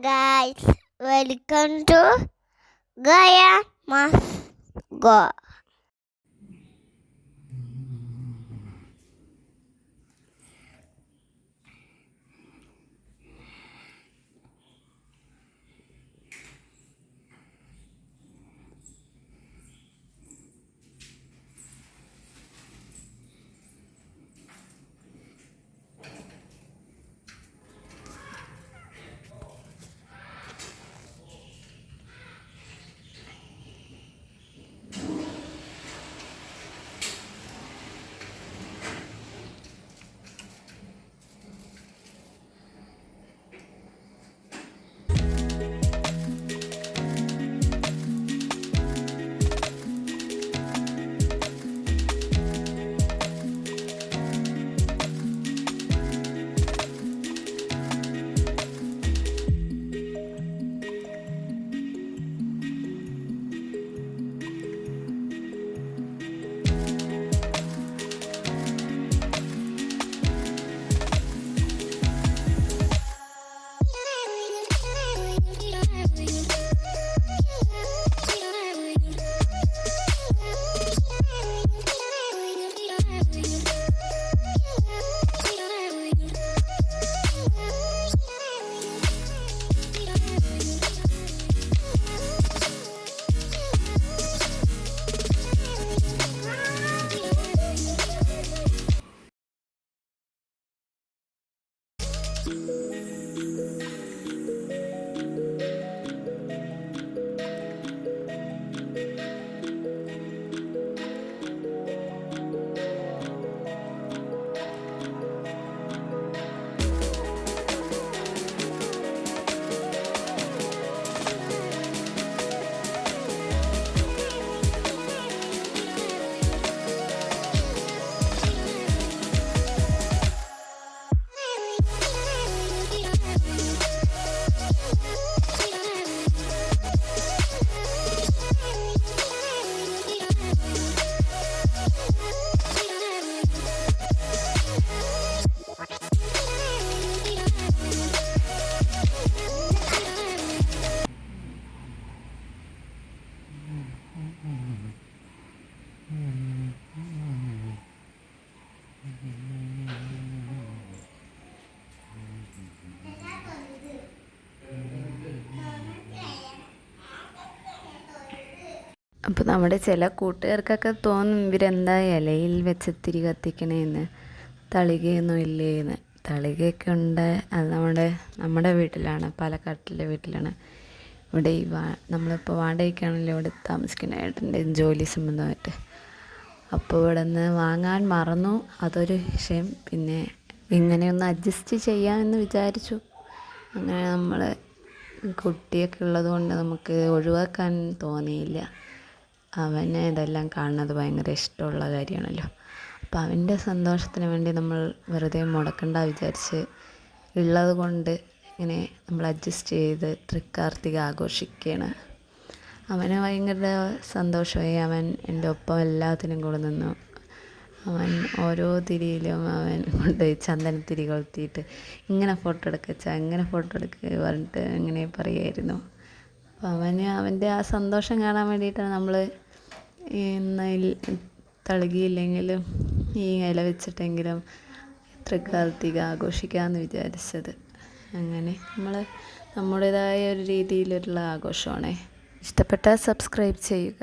guys, welcome to Gaya Must Go. അപ്പോൾ നമ്മുടെ ചില കൂട്ടുകാർക്കൊക്കെ തോന്നും ഇവരെന്താ ഇലയിൽ വെച്ച് തിരി കത്തിക്കണേന്ന്, തളികയൊന്നും ഇല്ലേന്ന്. തളികയൊക്കെ ഉണ്ട്. അത് നമ്മുടെ വീട്ടിലാണ്, പാലക്കാട്ടിലെ വീട്ടിലാണ്. ഇവിടെ നമ്മളിപ്പോൾ വാടകയ്ക്കാണല്ലോ ഇവിടെ താമസിക്കുന്നതായിട്ടുണ്ട്, ജോലി സംബന്ധമായിട്ട്. അപ്പോൾ ഇവിടെ നിന്ന് വാങ്ങാൻ മറന്നു, അതൊരു വിഷയം. പിന്നെ ഇങ്ങനെയൊന്ന് അഡ്ജസ്റ്റ് ചെയ്യാമെന്ന് വിചാരിച്ചു. അങ്ങനെ നമ്മൾ കുട്ടിയൊക്കെ ഉള്ളത് കൊണ്ട് നമുക്ക് ഒഴിവാക്കാൻ തോന്നിയില്ല. അവന് ഇതെല്ലാം കാണുന്നത് ഭയങ്കര ഇഷ്ടമുള്ള കാര്യമാണല്ലോ. അപ്പോൾ അവൻ്റെ സന്തോഷത്തിന് വേണ്ടി നമ്മൾ വെറുതെ മുടക്കണ്ട വിചാരിച്ച് ഉള്ളത് കൊണ്ട് ഇങ്ങനെ നമ്മൾ അഡ്ജസ്റ്റ് ചെയ്ത് തൃക്കാർത്തിക ആഘോഷിക്കുകയാണ്. അവന് ഭയങ്കര സന്തോഷമായി. അവൻ എൻ്റെ ഒപ്പം എല്ലാത്തിനും കൂടെ നിന്നു. അവൻ ഓരോ തിരിയിലും അവൻ കൊണ്ടുപോയി ചന്ദനത്തിരി കൊളുത്തിയിട്ട് ഇങ്ങനെ ഫോട്ടോ എടുക്കുക, ഇങ്ങനെ ഫോട്ടോ എടുക്കുക പറഞ്ഞിട്ട് ഇങ്ങനെ പറയുമായിരുന്നു. അപ്പോൾ അവൻ്റെ ആ സന്തോഷം കാണാൻ വേണ്ടിയിട്ടാണ് നമ്മൾ തളികയില്ലെങ്കിലും ഈ ഇല വെച്ചിട്ടെങ്കിലും തൃക്കാർത്തിക ആഘോഷിക്കാമെന്ന് വിചാരിച്ചത്. അങ്ങനെ നമ്മൾ നമ്മുടേതായ ഒരു രീതിയിലുള്ള ആഘോഷമാണേ. ഇഷ്ടപ്പെട്ടാൽ സബ്സ്ക്രൈബ് ചെയ്യുക.